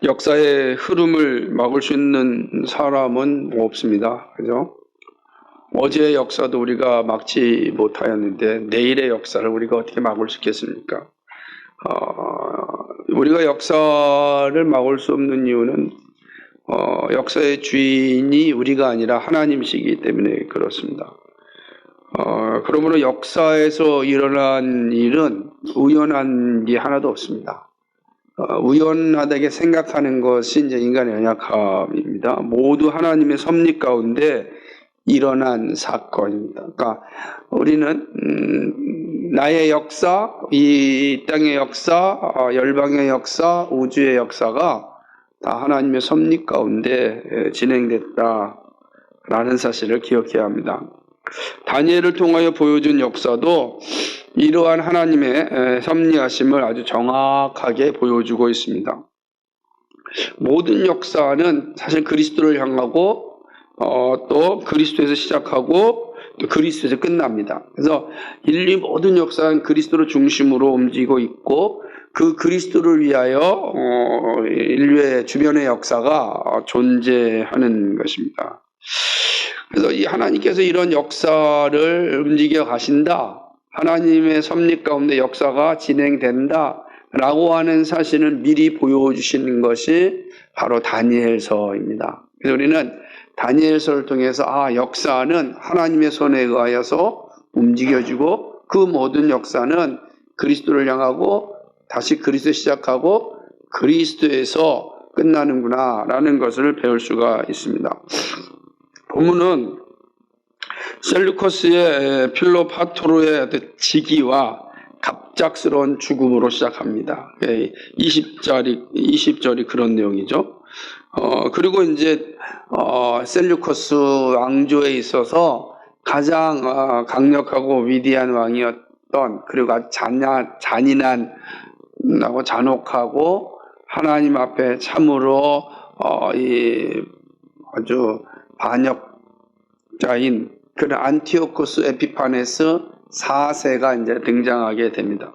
역사의 흐름을 막을 수 있는 사람은 없습니다. 그죠? 어제의 역사도 우리가 막지 못하였는데 내일의 역사를 우리가 어떻게 막을 수 있겠습니까? 우리가 역사를 막을 수 없는 이유는 역사의 주인이 우리가 아니라 하나님이시기 때문에 그렇습니다. 그러므로 역사에서 일어난 일은 우연한 게 하나도 없습니다. 우연하다게 생각하는 것이 이제 인간의 연약함입니다. 모두 하나님의 섭리 가운데 일어난 사건입니다. 그러니까 우리는 나의 역사, 이 땅의 역사, 열방의 역사, 우주의 역사가 다 하나님의 섭리 가운데 진행됐다라는 사실을 기억해야 합니다. 다니엘을 통하여 보여준 역사도 이러한 하나님의 섭리하심을 아주 정확하게 보여주고 있습니다. 모든 역사는 사실 그리스도를 향하고 또 그리스도에서 시작하고 또 그리스도에서 끝납니다. 그래서 인류 모든 역사는 그리스도를 중심으로 움직이고 있고 그 그리스도를 위하여 인류의 주변의 역사가 존재하는 것입니다. 그래서 이 하나님께서 이런 역사를 움직여 가신다. 하나님의 섭리 가운데 역사가 진행된다. 라고 하는 사실을 미리 보여주시는 것이 바로 다니엘서입니다. 그래서 우리는 다니엘서를 통해서 역사는 하나님의 손에 의하여서 움직여지고 그 모든 역사는 그리스도를 향하고 다시 그리스도 시작하고 그리스도에서 끝나는구나 라는 것을 배울 수가 있습니다. 본문은 셀루커스의 필로파토르의 직위와 갑작스러운 죽음으로 시작합니다. 20절이 그런 내용이죠. 그리고 이제 셀루커스 왕조에 있어서 가장 강력하고 위대한 왕이었던 그리고 아주 잔인한 하고 잔혹하고 하나님 앞에 참으로 아주 반역자인 그런 안티오코스 에피파네스 4세가 이제 등장하게 됩니다.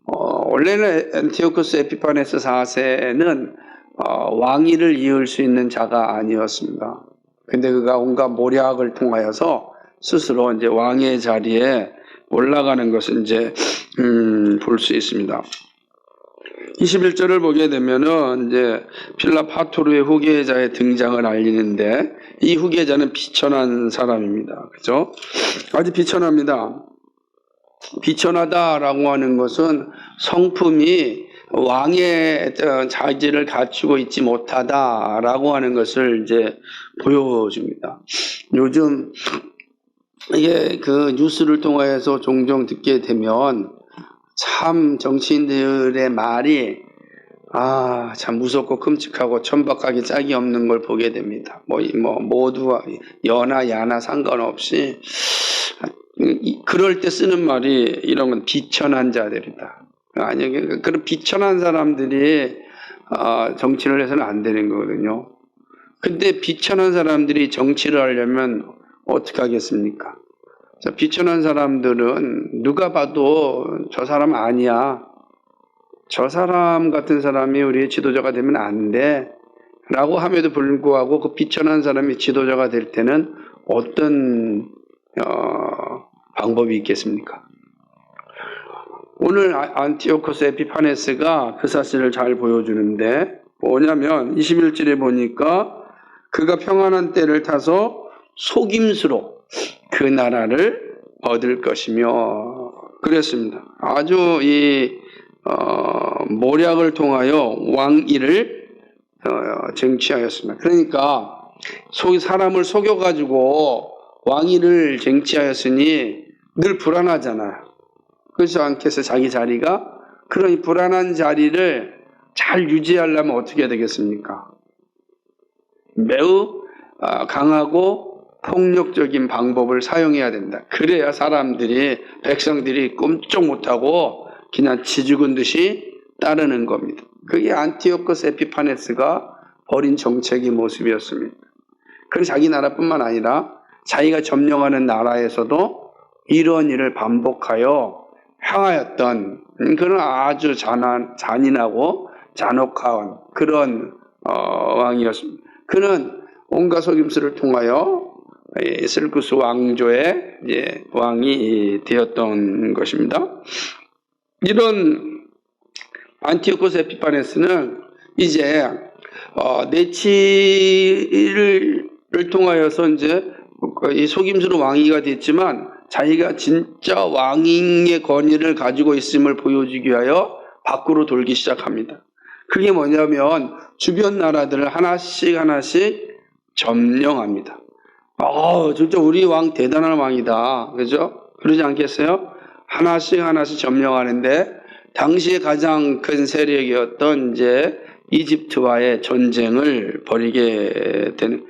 원래는 안티오코스 에피파네스 4세는 왕위를 이을 수 있는 자가 아니었습니다. 근데 그가 온갖 모략을 통하여서 스스로 이제 왕의 자리에 올라가는 것을 이제 볼 수 있습니다. 21절을 보게 되면은 이제 필라파토르의 후계자의 등장을 알리는데 이 후계자는 비천한 사람입니다. 그죠? 아주 비천합니다. 비천하다라고 하는 것은 성품이 왕의 자질을 갖추고 있지 못하다라고 하는 것을 이제 보여줍니다. 요즘 이게 그 뉴스를 통해서 종종 듣게 되면 참 정치인들의 말이 참 무섭고 끔찍하고 천박하게 짝이 없는 걸 보게 됩니다. 모두 여나 야나 상관없이 그럴 때 쓰는 말이 이런 건 비천한 자들이다. 아니 그런 비천한 사람들이 정치를 해서는 안 되는 거거든요. 근데 비천한 사람들이 정치를 하려면 어떻게 하겠습니까? 비천한 사람들은 누가 봐도 저 사람 아니야. 저 사람 같은 사람이 우리의 지도자가 되면 안 돼. 라고 함에도 불구하고 그 비천한 사람이 지도자가 될 때는 어떤 방법이 있겠습니까? 오늘 안티오코스 에피파네스가 그 사실을 잘 보여주는데 뭐냐면 21절에 보니까 그가 평안한 때를 타서 속임수로 그 나라를 얻을 것이며 그랬습니다. 아주 이 모략을 통하여 왕위를 쟁취하였습니다. 그러니까 사람을 속여가지고 왕위를 쟁취하였으니 늘 불안하잖아요. 그렇지 않겠어요? 자기 자리가? 그러니 불안한 자리를 잘 유지하려면 어떻게 해야 되겠습니까? 매우 강하고 폭력적인 방법을 사용해야 된다. 그래야 백성들이 꼼짝 못하고 그냥 쥐죽은 듯이 따르는 겁니다. 그게 안티오코스 에피파네스가 벌인 정책의 모습이었습니다. 그래서 자기 나라뿐만 아니라 자기가 점령하는 나라에서도 이런 일을 반복하여 향하였던 그런 아주 잔인하고 잔혹한 그런 왕이었습니다. 그는 온갖 속임수를 통하여 셀루쿠스 왕조의 이제 왕이 되었던 것입니다. 이런 안티오코스 에피파네스는 이제 내치를 통하여서 이제 이 속임수로 왕위가 됐지만 자기가 진짜 왕의 권위를 가지고 있음을 보여주기 위하여 밖으로 돌기 시작합니다. 그게 뭐냐면 주변 나라들을 하나씩 점령합니다. 진짜 우리 왕 대단한 왕이다. 그죠? 그러지 않겠어요? 하나씩 점령하는데 당시에 가장 큰 세력이었던 이제 이집트와의 전쟁을 벌이게 되는,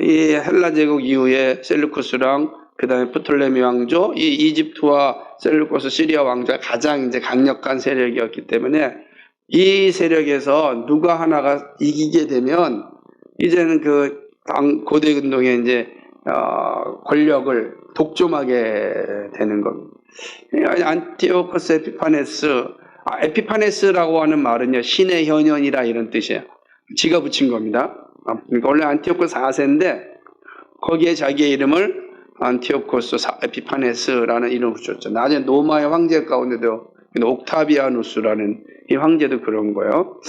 이 헬라 제국 이후에 셀루쿠스랑 그 다음에 프톨레미 왕조, 이 이집트와 셀루쿠스 시리아 왕조가 가장 이제 강력한 세력이었기 때문에 이 세력에서 누가 하나가 이기게 되면 이제는 그 고대 근동의 이제 권력을 독점하게 되는 겁니다. 안티오코스 에피파네스라고 하는 말은요, 신의 현현이라 이런 뜻이에요. 지가 붙인 겁니다. 그러니까 원래 안티오코스 4세인데 거기에 자기의 이름을 안티오코스 에피파네스라는 이름을 붙였죠. 나중에 로마의 황제 가운데도 옥타비아누스라는 이 황제도 그런 거예요.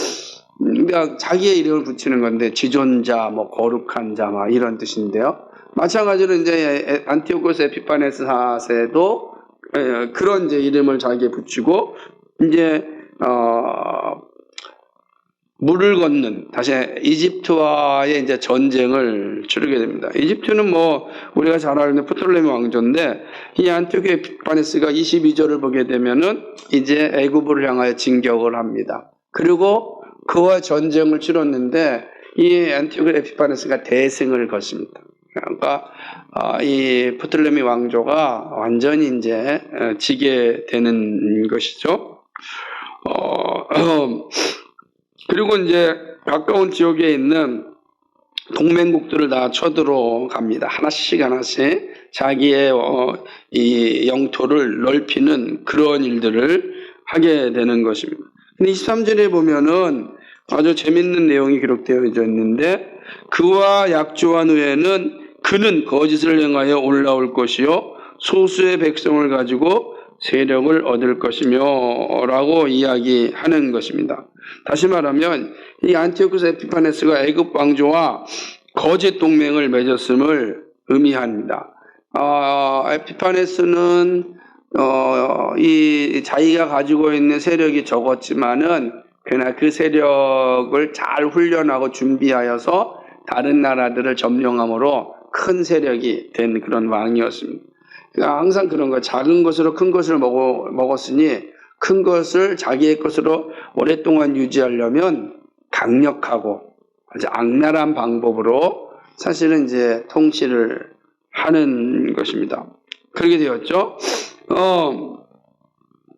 그러니까 자기의 이름을 붙이는 건데 지존자, 뭐 거룩한 자, 막 이런 뜻인데요. 마찬가지로 이제 안티오코스 에피파네스 4세도 그런 이제 이름을 자기에 붙이고 이제 물을 건넌 다시 이집트와의 이제 전쟁을 치르게 됩니다. 이집트는 뭐 우리가 잘 아는 프톨레미 왕조인데 이 안티오코스 에피파네스가 22절을 보게 되면은 이제 애굽을 향하여 진격을 합니다. 그리고 그와 전쟁을 치렀는데 이 안티오코스 에피파네스가 대승을 거습니다. 그러니까 이 프톨레미 왕조가 완전히 이제 지게 되는 것이죠. 그리고 이제 가까운 지역에 있는 동맹국들을 다 쳐들어갑니다. 하나씩 자기의 이 영토를 넓히는 그런 일들을 하게 되는 것입니다. 근데 23절에 보면은 아주 재밌는 내용이 기록되어 있는데 그와 약조한 후에는 그는 거짓을 행하여 올라올 것이요 소수의 백성을 가지고 세력을 얻을 것이며 라고 이야기하는 것입니다. 다시 말하면 이 안티오코스 에피파네스가 애굽 왕조와 거짓 동맹을 맺었음을 의미합니다. 에피파네스는 이 자기가 가지고 있는 세력이 적었지만은 그러나 그 세력을 잘 훈련하고 준비하여서 다른 나라들을 점령함으로 큰 세력이 된 그런 왕이었습니다. 그러니까 항상 그런 거예요. 작은 것으로 큰 것을 먹었으니 큰 것을 자기의 것으로 오랫동안 유지하려면 강력하고 아주 악랄한 방법으로 사실은 이제 통치를 하는 것입니다. 그렇게 되었죠.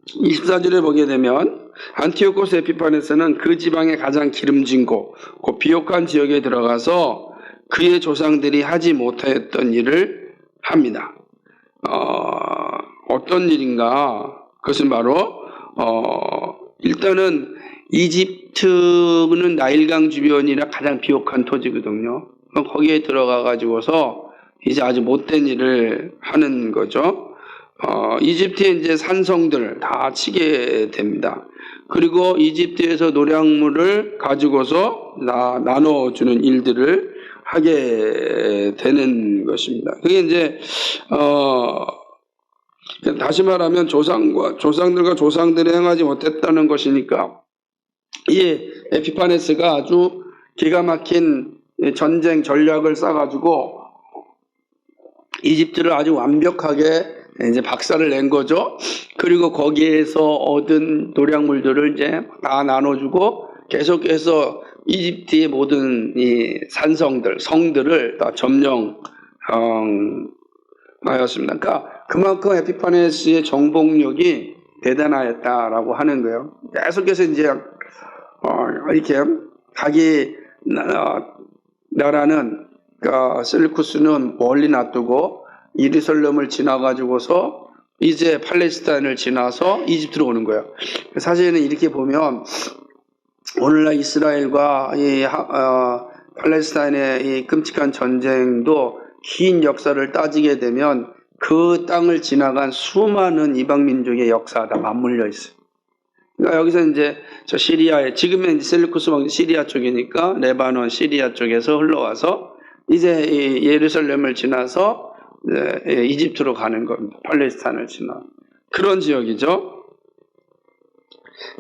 24절에 보게 되면 안티오코스 에피파네스는 그 지방의 가장 기름진 곳, 그 비옥한 지역에 들어가서 그의 조상들이 하지 못하였던 일을 합니다. 어떤 일인가? 그것은 바로 일단은 이집트는 나일강 주변이라 가장 비옥한 토지거든요. 거기에 들어가 가지고서 이제 아주 못된 일을 하는 거죠. 이집트의 이제 산성들 다 치게 됩니다. 그리고 이집트에서 노량물을 가지고서 나눠주는 일들을 하게 되는 것입니다. 그게 이제 다시 말하면 조상들과 조상들이 행하지 못했다는 것이니까 이 에피파네스가 아주 기가 막힌 전쟁 전략을 싸가지고 이집트를 아주 완벽하게 이제 박살을 낸 거죠. 그리고 거기에서 얻은 노량물들을 이제 다 나눠주고 계속해서 이집트의 모든 이 성들을 다 점령하였습니다. 그러니까 그만큼 에피파네스의 정복력이 대단하였다라고 하는 거예요. 계속해서 이제 이렇게 자기 나라는 셀루쿠스는 멀리 놔두고 예루살렘을 지나가지고서 이제 팔레스타인을 지나서 이집트로 오는 거예요. 사실은 이렇게 보면 오늘날 이스라엘과 팔레스타인의 이 끔찍한 전쟁도 긴 역사를 따지게 되면 그 땅을 지나간 수많은 이방 민족의 역사가 다 맞물려 있어요. 그러니까 여기서 이제 저 시리아에, 지금은 셀루쿠스 왕조 시리아 쪽이니까 레바논 시리아 쪽에서 흘러와서 이제 이 예루살렘을 지나서 이집트로 가는 겁니다. 팔레스타인을 지나 그런 지역이죠.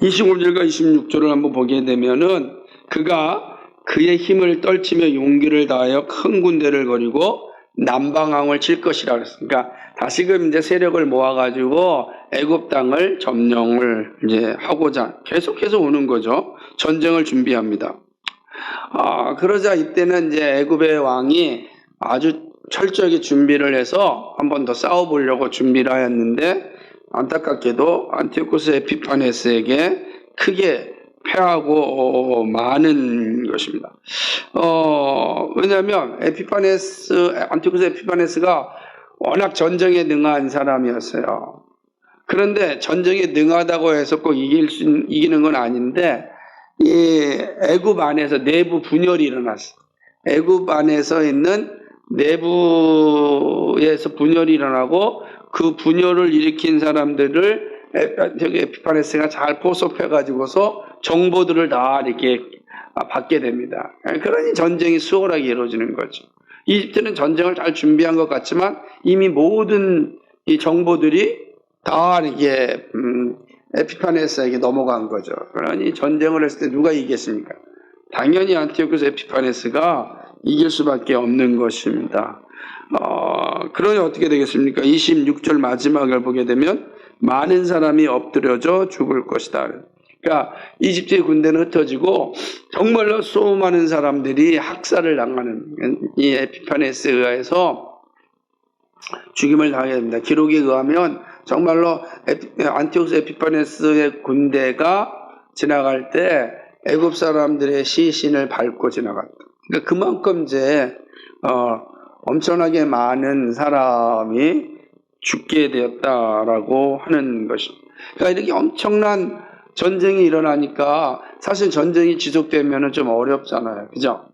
25절과 26절을 한번 보게 되면은 그가 그의 힘을 떨치며 용기를 다하여 큰 군대를 거리고 남방왕을 칠 것이라 그랬습니다. 다시금 이제 세력을 모아가지고 애굽 땅을 점령을 이제 하고자 계속해서 오는 거죠. 전쟁을 준비합니다. 그러자 이때는 이제 애굽의 왕이 아주 철저하게 준비를 해서 한 번 더 싸워보려고 준비를 하였는데 안타깝게도 안티오코스 에피파네스에게 크게 패하고 마는 것입니다. 왜냐하면 안티오코스 에피파네스가 워낙 전쟁에 능한 사람이었어요. 그런데 전쟁에 능하다고 해서 꼭 이기는 건 아닌데 이 애굽 안에서 내부 분열이 일어났어요. 애굽 안에서 있는 내부에서 분열이 일어나고 그 분열을 일으킨 사람들을 에피파네스가 잘 포섭해가지고서 정보들을 다 이렇게 받게 됩니다. 그러니 전쟁이 수월하게 이루어지는 거죠. 이집트는 전쟁을 잘 준비한 것 같지만 이미 모든 이 정보들이 다 이게 에피파네스에게 넘어간 거죠. 그러니 전쟁을 했을 때 누가 이기겠습니까? 당연히 안티오코스 에피파네스가 이길 수밖에 없는 것입니다. 그러니 어떻게 되겠습니까? 26절 마지막을 보게 되면 많은 사람이 엎드려져 죽을 것이다. 그러니까 이집트의 군대는 흩어지고 정말로 수많은 사람들이 학살을 당하는 이 에피파네스에 의해서 죽임을 당하게 됩니다. 기록에 의하면 정말로 안티오코스 에피파네스의 군대가 지나갈 때 애굽 사람들의 시신을 밟고 지나갔다. 그러니까 그만큼 이제 엄청나게 많은 사람이 죽게 되었다라고 하는 것입니다. 그러니까 이렇게 엄청난 전쟁이 일어나니까 사실 전쟁이 지속되면 좀 어렵잖아요. 그죠?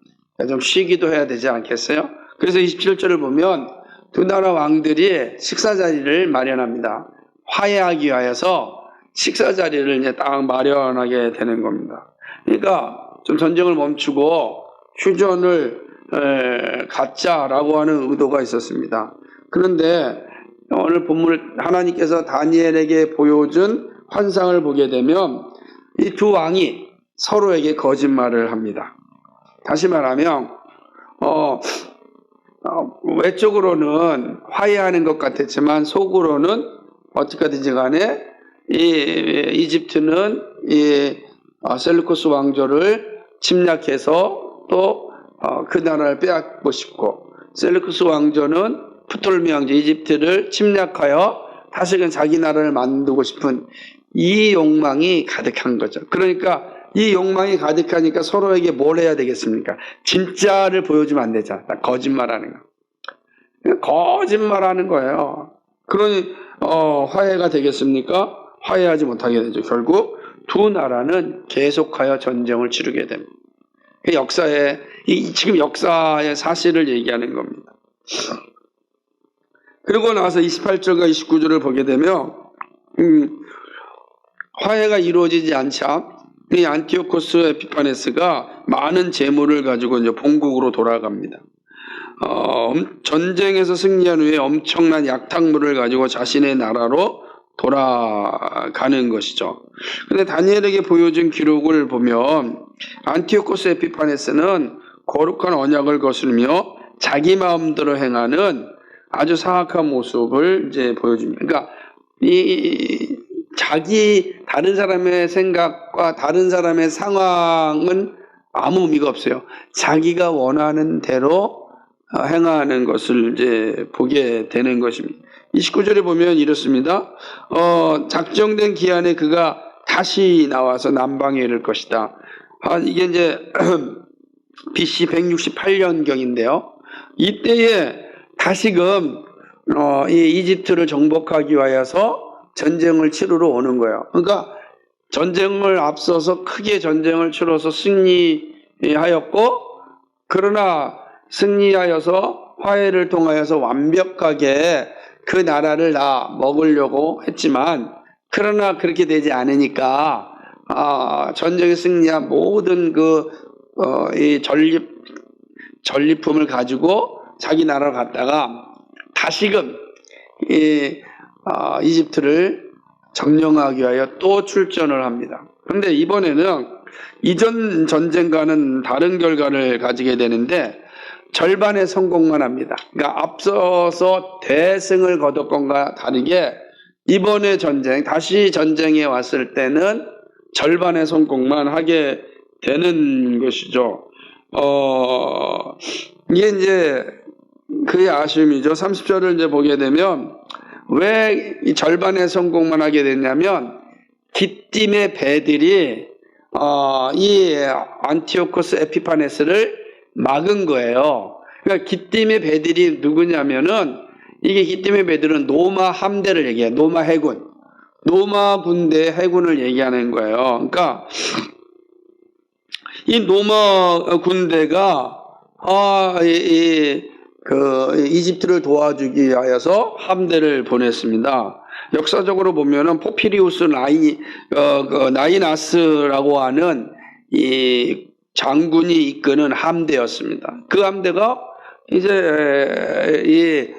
좀 쉬기도 해야 되지 않겠어요? 그래서 27절을 보면 두 나라 왕들이 식사 자리를 마련합니다. 화해하기 위하여서 식사 자리를 이제 딱 마련하게 되는 겁니다. 그러니까 좀 전쟁을 멈추고 휴전을 갖자라고 하는 의도가 있었습니다. 그런데 오늘 본문을 하나님께서 다니엘에게 보여준 환상을 보게 되면 이 두 왕이 서로에게 거짓말을 합니다. 다시 말하면 외적으로는 화해하는 것 같았지만 속으로는 어떻게든지 간에 이집트는 셀루쿠스 왕조를 침략해서 또 그 나라를 빼앗고 싶고 셀루쿠스 왕조는 프톨미 왕조 이집트를 침략하여 다시금 자기 나라를 만들고 싶은 이 욕망이 가득한 거죠. 그러니까 이 욕망이 가득하니까 서로에게 뭘 해야 되겠습니까? 진짜를 보여주면 안 되잖아. 거짓말하는 거. 거짓말하는 거예요. 그러니 화해가 되겠습니까? 화해하지 못하게 되죠. 결국 두 나라는 계속하여 전쟁을 치르게 됩니다. 지금 역사의 사실을 얘기하는 겁니다. 그리고 나서 28절과 29절을 보게 되면 화해가 이루어지지 않자 이 안티오코스 에피파네스가 많은 재물을 가지고 이제 본국으로 돌아갑니다. 전쟁에서 승리한 후에 엄청난 약탈물을 가지고 자신의 나라로 돌아가는 것이죠. 그런데 다니엘에게 보여준 기록을 보면 안티오코스 에피파네스는 거룩한 언약을 거스르며 자기 마음대로 행하는 아주 사악한 모습을 이제 보여줍니다. 그러니까 다른 사람의 생각과 다른 사람의 상황은 아무 의미가 없어요. 자기가 원하는 대로 행하는 것을 이제 보게 되는 것입니다. 29절에 보면 이렇습니다. 작정된 기한에 그가 다시 나와서 남방에 이를 것이다. 이게 이제 BC 168년경인데요. 이때에 다시금 이 이집트를 정복하기 위하여서 전쟁을 치르러 오는 거예요. 그러니까 전쟁을 앞서서 크게 전쟁을 치러서 승리하였고, 그러나 승리하여서 화해를 통하여서 완벽하게 그 나라를 다 먹으려고 했지만, 그러나 그렇게 되지 않으니까 전쟁에 승리한 모든 이 전리품을 가지고 자기 나라로 갔다가 다시금 이집트를 점령하기 위하여 또 출전을 합니다. 그런데 이번에는 이전 전쟁과는 다른 결과를 가지게 되는데 절반의 성공만 합니다. 그러니까 앞서서 대승을 거뒀건과 다르게 이번에 다시 전쟁에 왔을 때는 절반의 성공만 하게 되는 것이죠. 이게 이제 그의 아쉬움이죠. 30절을 이제 보게 되면 왜 이 절반의 성공만 하게 됐냐면 기띔의 배들이 이 안티오코스 에피파네스를 막은 거예요. 그러니까 기띔의 배들이 누구냐면은 이게 기띔의 배들은 노마 함대를 얘기해요. 노마 해군. 노마 군대 해군을 얘기하는 거예요. 그러니까 이 노마 군대가 이집트를 도와주기 위하여서 함대를 보냈습니다. 역사적으로 보면은 포피리우스 나이나스라고 하는 이 장군이 이끄는 함대였습니다. 그 함대가 이제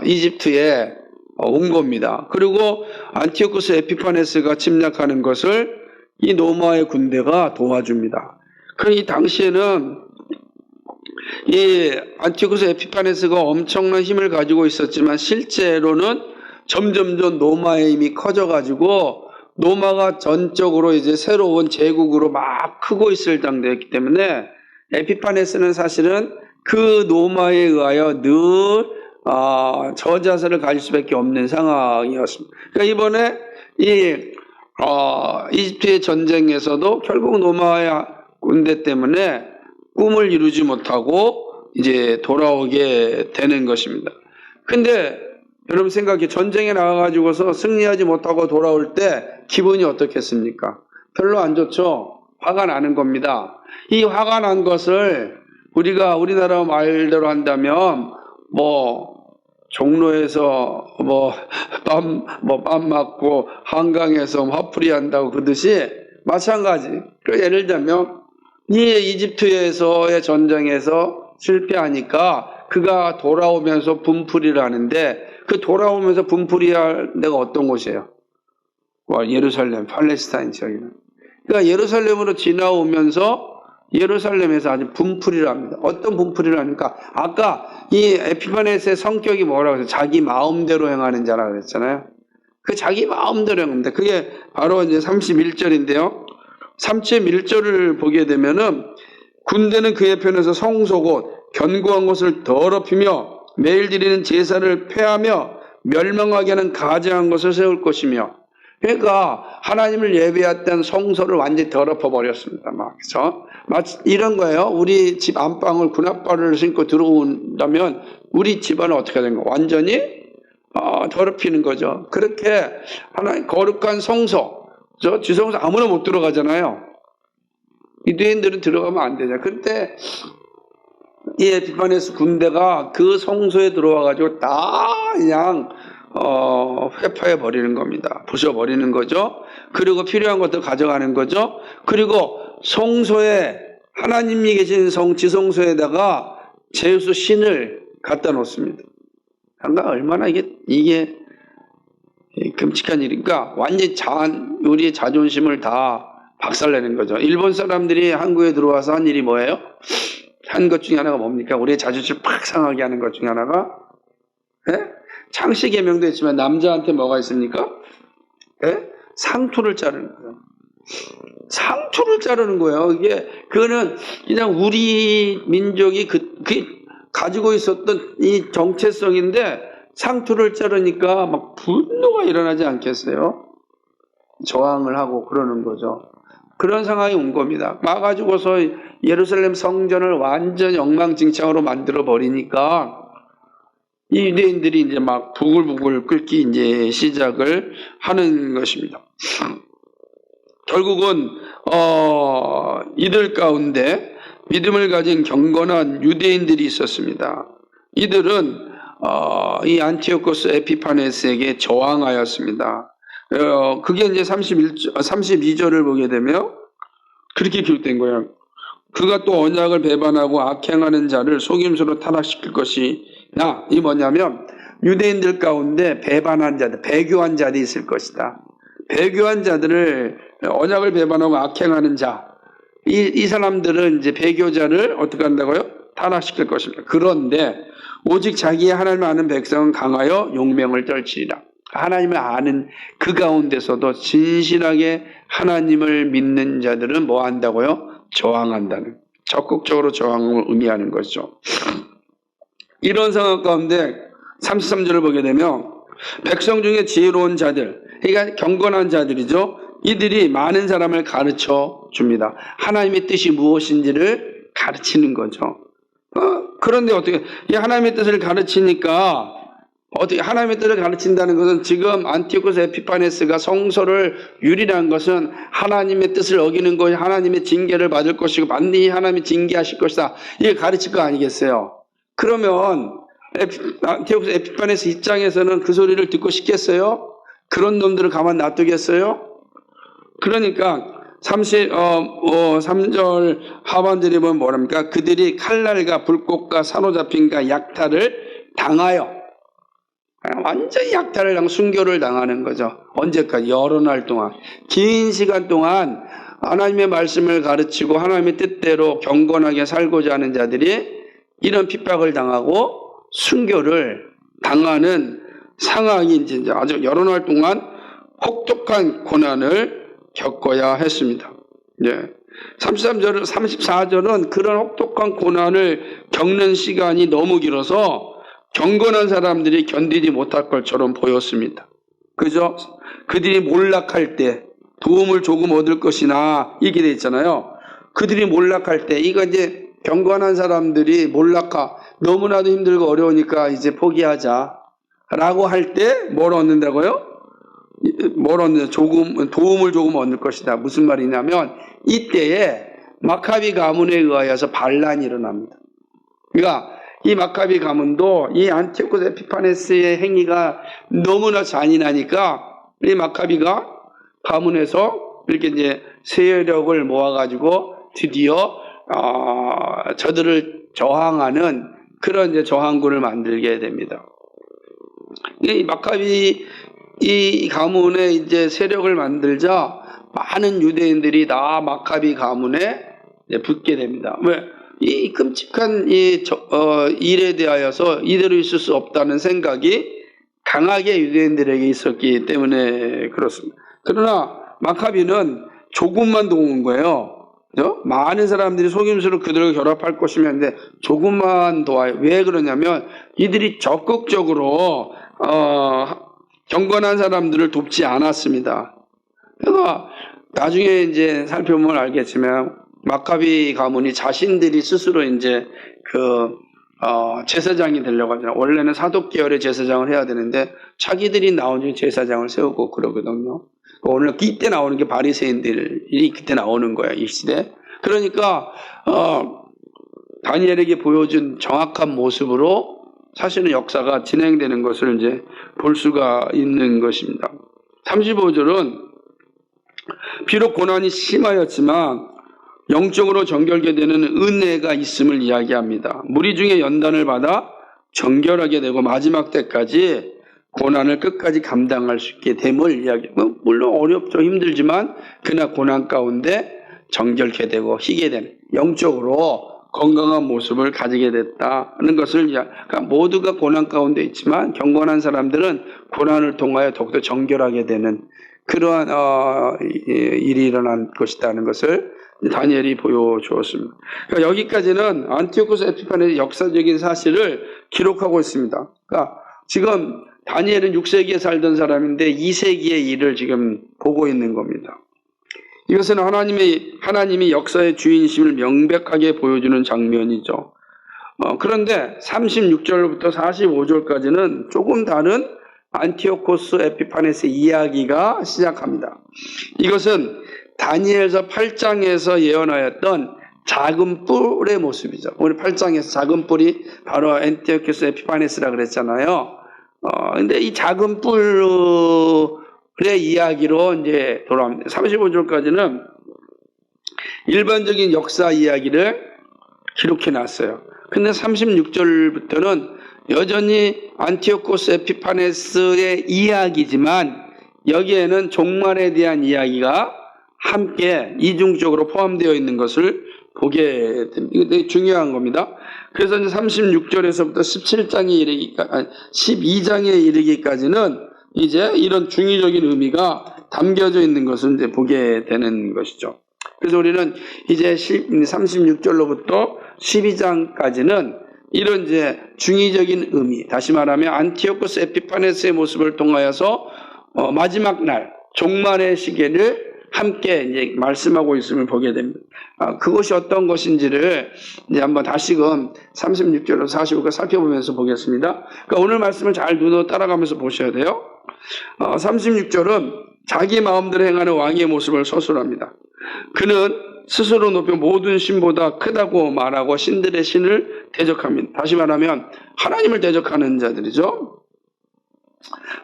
이집트에 온 겁니다. 그리고 안티오코스 에피파네스가 침략하는 것을 이 노마의 군대가 도와줍니다. 이 당시에는 이 안티오코스 에피파네스가 엄청난 힘을 가지고 있었지만 실제로는 점점점 노마의 힘이 커져가지고 노마가 전적으로 이제 새로운 제국으로 막 크고 있을 당대였기 때문에 에피파네스는 사실은 그 노마에 의하여 늘 저자세를 가질 수밖에 없는 상황이었습니다. 그러니까 이번에 이집트의 전쟁에서도 결국 노마의 군대 때문에 꿈을 이루지 못하고 이제 돌아오게 되는 것입니다. 근데 여러분 생각해, 전쟁에 나가가지고서 승리하지 못하고 돌아올 때 기분이 어떻겠습니까? 별로 안 좋죠? 화가 나는 겁니다. 이 화가 난 것을 우리나라 말대로 한다면 종로에서 빰 맞고 한강에서 화풀이 한다고 그러듯이 마찬가지. 예를 들면 이집트에서의 전쟁에서 실패하니까 그가 돌아오면서 분풀이를 하는데 그 돌아오면서 분풀이할 데가 어떤 곳이에요? 예루살렘, 팔레스타인 지역이는. 그러니까 예루살렘으로 지나오면서 예루살렘에서 아주 분풀이를 합니다. 어떤 분풀이를 하니까 아까 이 에피파네스의 성격이 뭐라고 해서 자기 마음대로 행하는 자라고 그랬잖아요. 그 자기 마음대로 행합니다. 그게 바로 이제 31절인데요. 31절을 보게 되면은 군대는 그의 편에서 성소곳 견고한 것을 더럽히며 매일 드리는 제사를 폐하며 멸망하게 하는 가증한 것을 세울 것이며, 그러니까 하나님을 예배했던 성소를 완전히 더럽혀 버렸습니다. 그렇죠? 마치 이런 거예요. 우리 집 안방을 군합발을 신고 들어온다면 우리 집안은 어떻게 된 거예요? 완전히 더럽히는 거죠. 그렇게 하나님 거룩한 성소, 지성소 아무나 못 들어가잖아요. 유대인들은 들어가면 안 되죠. 그때 이 에피파네스 군대가 그 성소에 들어와가지고 다 그냥 회파해 버리는 겁니다. 부숴 버리는 거죠. 그리고 필요한 것들 가져가는 거죠. 그리고 성소에 하나님이 계신 지성소에다가 제우스 신을 갖다 놓습니다. 그러니까 얼마나 이게 끔찍한 일인가. 완전히 우리의 자존심을 다 박살내는 거죠. 일본 사람들이 한국에 들어와서 한 일이 뭐예요? 한 것 중에 하나가 뭡니까? 우리의 자존심을 팍 상하게 하는 것 중에 하나가 창씨 계명도 있지만 남자한테 뭐가 있습니까? 상투를 자르는 거예요. 상투를 자르는 거예요. 그거는 그냥 우리 민족이 가지고 있었던 이 정체성인데 상투를 자르니까 막 분노가 일어나지 않겠어요? 저항을 하고 그러는 거죠. 그런 상황이 온 겁니다. 와가지고서 예루살렘 성전을 완전히 엉망진창으로 만들어 버리니까 이 유대인들이 이제 막 부글부글 끓기 이제 시작을 하는 것입니다. 결국은 이들 가운데 믿음을 가진 경건한 유대인들이 있었습니다. 이들은 이 안티오코스 에피파네스에게 저항하였습니다. 그게 이제 32절을 보게 되면 그렇게 기록된 거예요. 그가 또 언약을 배반하고 악행하는 자를 속임수로 타락시킬 것이나, 이 뭐냐면 유대인들 가운데 배반한 자들, 배교한 자들이 있을 것이다. 배교한 자들을, 언약을 배반하고 악행하는 자, 이 사람들은 이제 배교자를 어떻게 한다고요? 타락시킬 것입니다. 그런데 오직 자기의 하나님을 아는 백성은 강하여 용맹을 떨치리라. 하나님을 아는 그 가운데서도 진실하게 하나님을 믿는 자들은 뭐 한다고요? 저항한다는, 적극적으로 저항을 의미하는 것이죠. 이런 상황 가운데 33절을 보게 되면 백성 중에 지혜로운 자들, 그러니까 경건한 자들이죠. 이들이 많은 사람을 가르쳐 줍니다. 하나님의 뜻이 무엇인지를 가르치는 거죠. 그런데 어떻게 이 하나님의 뜻을 가르치니까, 어떻게 하나님의 뜻을 가르친다는 것은, 지금 안티오코스 에피파네스가 성서를 유리한 것은 하나님의 뜻을 어기는 것이 하나님의 징계를 받을 것이고 반드시 하나님이 징계하실 것이다, 이게 가르칠 거 아니겠어요? 그러면 안티오코스 에피파네스 입장에서는 그 소리를 듣고 싶겠어요? 그런 놈들을 가만 놔두겠어요? 그러니까 3절 하반절에 보면 뭐랍니까? 그들이 칼날과 불꽃과 사로잡힘과 약탈을 당하여, 완전히 약탈을 당하고 순교를 당하는 거죠. 언제까지? 여러 날 동안, 긴 시간 동안 하나님의 말씀을 가르치고 하나님의 뜻대로 경건하게 살고자 하는 자들이 이런 핍박을 당하고 순교를 당하는 상황이 이제 아주 여러 날 동안 혹독한 고난을 겪어야 했습니다. 34절은 그런 혹독한 고난을 겪는 시간이 너무 길어서 경건한 사람들이 견디지 못할 것처럼 보였습니다. 그죠? 그들이 몰락할 때 도움을 조금 얻을 것이나, 이게 돼 있잖아요. 그들이 몰락할 때, 이거 이제 경건한 사람들이 너무나도 힘들고 어려우니까 이제 포기하자 라고 할 때 뭘 얻는다고요? 도움을 조금 얻을 것이다. 무슨 말이냐면, 이때에 마카비 가문에 의하여서 반란이 일어납니다. 그러니까 이 마카비 가문도 이 안티오코스 에피파네스의 행위가 너무나 잔인하니까 이 마카비가 가문에서 이렇게 이제 세력을 모아가지고 드디어 저들을 저항하는 그런 이제 저항군을 만들게 됩니다. 이 마카비 이 가문에 이제 세력을 만들자 많은 유대인들이 다 마카비 가문에 붙게 됩니다. 왜? 이 끔찍한 일에 대하여서 이대로 있을 수 없다는 생각이 강하게 유대인들에게 있었기 때문에 그렇습니다. 그러나 마카비는 조금만 도운 거예요. 그죠? 많은 사람들이 속임수로 그들을 결합할 것이면, 근데 조금만 도와요. 왜 그러냐면 이들이 적극적으로 경건한 사람들을 돕지 않았습니다. 그러니까 나중에 이제 살펴보면 알겠지만 마카비 가문이 자신들이 스스로 이제 제사장이 되려고 하잖아요. 원래는 사독 계열의 제사장을 해야 되는데 자기들이 나오는 제사장을 세우고 그러거든요. 오늘 이때 나오는 게 바리새인들이 그때 나오는 거야, 이 시대. 그러니까 다니엘에게 보여준 정확한 모습으로 사실은 역사가 진행되는 것을 이제 볼 수가 있는 것입니다. 35절은 비록 고난이 심하였지만 영적으로 정결게 되는 은혜가 있음을 이야기합니다. 무리 중에 연단을 받아 정결하게 되고 마지막 때까지 고난을 끝까지 감당할 수 있게 됨을 이야기합니다. 물론 어렵죠. 힘들지만 그러나 고난 가운데 정결케 되고 희게 되는, 영적으로 건강한 모습을 가지게 됐다는 것을, 그러니까 모두가 고난 가운데 있지만 경건한 사람들은 고난을 통하여 더욱더 정결하게 되는 그러한 일이 일어난 것이라는 것을 다니엘이 보여주었습니다. 그러니까 여기까지는 안티오코스 에피파네스의 역사적인 사실을 기록하고 있습니다. 그러니까 지금 다니엘은 6세기에 살던 사람인데 2세기의 일을 지금 보고 있는 겁니다. 이것은 하나님이 역사의 주인심을 명백하게 보여주는 장면이죠. 그런데 36절부터 45절까지는 조금 다른 안티오코스 에피파네스 이야기가 시작합니다. 이것은 다니엘서 8장에서 예언하였던 작은 뿔의 모습이죠. 우리 8장에서 작은 뿔이 바로 안티오코스 에피파네스라 그랬잖아요. 근데 이 작은 뿔의 이야기로 이제 돌아옵니다. 35절까지는 일반적인 역사 이야기를 기록해 놨어요. 근데 36절부터는 여전히 안티오코스 에피파네스의 이야기지만 여기에는 종말에 대한 이야기가 함께 이중적으로 포함되어 있는 것을 보게 됩니다. 이거 되게 중요한 겁니다. 그래서 이제 36절에서부터 12장에 이르기까지는 이제 이런 중의적인 의미가 담겨져 있는 것을 이제 보게 되는 것이죠. 그래서 우리는 이제 36절로부터 12장까지는 이런 이제 중의적인 의미, 다시 말하면 안티오코스 에피파네스의 모습을 통하여서 마지막 날, 종말의 시계를 함께 이제 말씀하고 있음을 보게 됩니다. 그것이 어떤 것인지를 이제 한번 다시금 36절로 45절 살펴보면서 보겠습니다. 그러니까 오늘 말씀을 잘 눈으로 따라가면서 보셔야 돼요. 36절은 자기 마음대로 행하는 왕의 모습을 서술합니다. 그는 스스로 높여 모든 신보다 크다고 말하고 신들의 신을 대적합니다. 다시 말하면 하나님을 대적하는 자들이죠.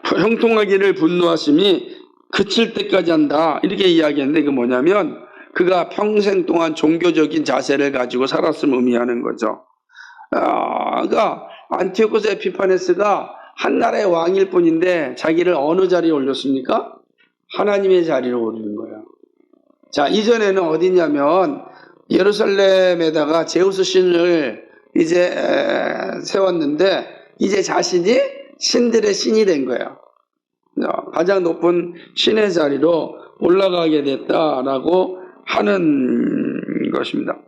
형통하기를 분노하심이 그칠 때까지 한다 이렇게 이야기했는데 이게 뭐냐면 그가 평생 동안 종교적인 자세를 가지고 살았음을 의미하는 거죠. 그러니까 안티오코스 에피파네스가 한 나라의 왕일 뿐인데 자기를 어느 자리에 올렸습니까? 하나님의 자리로 올리는 거예요. 자, 이전에는 어디냐면 예루살렘에다가 제우스 신을 이제 세웠는데 이제 자신이 신들의 신이 된 거예요. 가장 높은 신의 자리로 올라가게 됐다라고 하는 것입니다.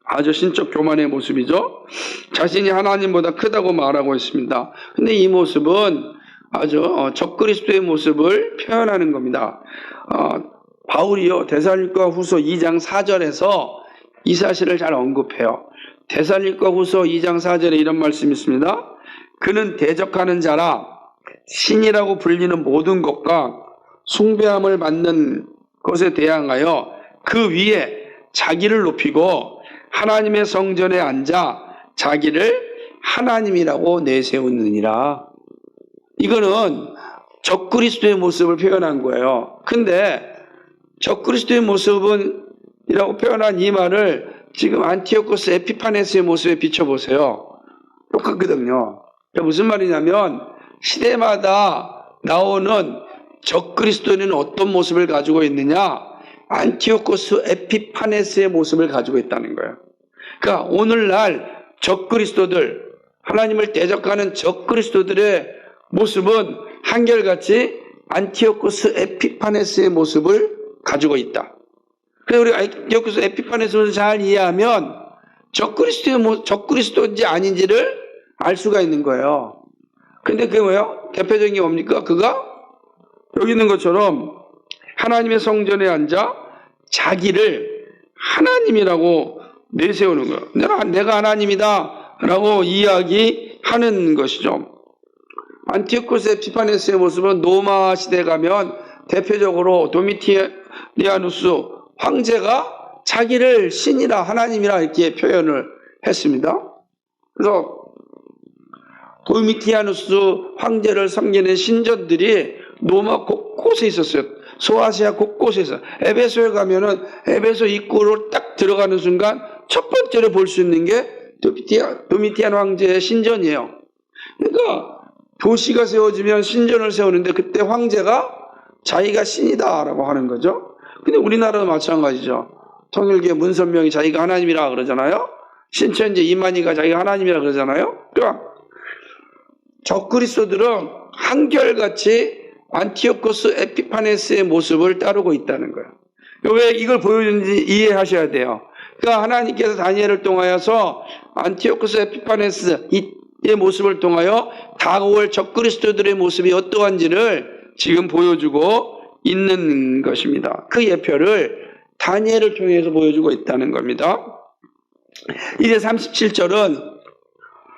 아주 신적 교만의 모습이죠. 자신이 하나님보다 크다고 말하고 있습니다. 근데 이 모습은 아주 적그리스도의 모습을 표현하는 겁니다. 바울이요 데살로니가 후서 2장 4절에서 이 사실을 잘 언급해요. 데살로니가 후서 2장 4절에 이런 말씀이 있습니다. 그는 대적하는 자라 신이라고 불리는 모든 것과 숭배함을 받는 것에 대항하여 그 위에 자기를 높이고 하나님의 성전에 앉아 자기를 하나님이라고 내세우느니라. 이거는 적그리스도의 모습을 표현한 거예요. 근데 적그리스도의 모습은 이라고 표현한 이 말을 지금 안티오코스 에피파네스의 모습에 비춰보세요. 똑같거든요. 무슨 말이냐면 시대마다 나오는 적그리스도는 어떤 모습을 가지고 있느냐? 안티오코스 에피파네스의 모습을 가지고 있다는 거예요. 그러니까 오늘날 적그리스도들, 하나님을 대적하는 적그리스도들의 모습은 한결같이 안티오코스 에피파네스의 모습을 가지고 있다. 그래서 우리 안티오코스 에피파네스를 잘 이해하면 적그리스도인지 아닌지를 알 수가 있는 거예요. 근데 그게 뭐예요? 대표적인 게 뭡니까? 그가 여기 있는 것처럼 하나님의 성전에 앉아 자기를 하나님이라고 내세우는 거예요. 내가 하나님이다 라고 이야기하는 것이죠. 안티오코스 에피파네스의 모습은 로마 시대에 가면 대표적으로 도미티아누스 황제가 자기를 신이라 하나님이라 이렇게 표현을 했습니다. 그래서 도미티아누스 황제를 섬기는 신전들이 로마 곳곳에 있었어요. 소아시아 곳곳에 있어요. 에베소에 가면은 에베소 입구로 딱 들어가는 순간 첫 번째로 볼 수 있는 게 도미티안 황제의 신전이에요. 그러니까 도시가 세워지면 신전을 세우는데 그때 황제가 자기가 신이다라고 하는 거죠. 근데 우리나라도 마찬가지죠. 통일교 문선명이 자기가 하나님이라 그러잖아요. 신천지 이만희가 자기가 하나님이라 그러잖아요. 그러니까 적그리스도들은 한결같이 안티오코스 에피파네스의 모습을 따르고 있다는 거예요. 왜 이걸 보여주는지 이해하셔야 돼요. 그러니까 하나님께서 다니엘을 통하여서 안티오코스 에피파네스의 모습을 통하여 다가올 적그리스도들의 모습이 어떠한지를 지금 보여주고 있는 것입니다. 그 예표를 다니엘을 통해서 보여주고 있다는 겁니다. 이제 37절은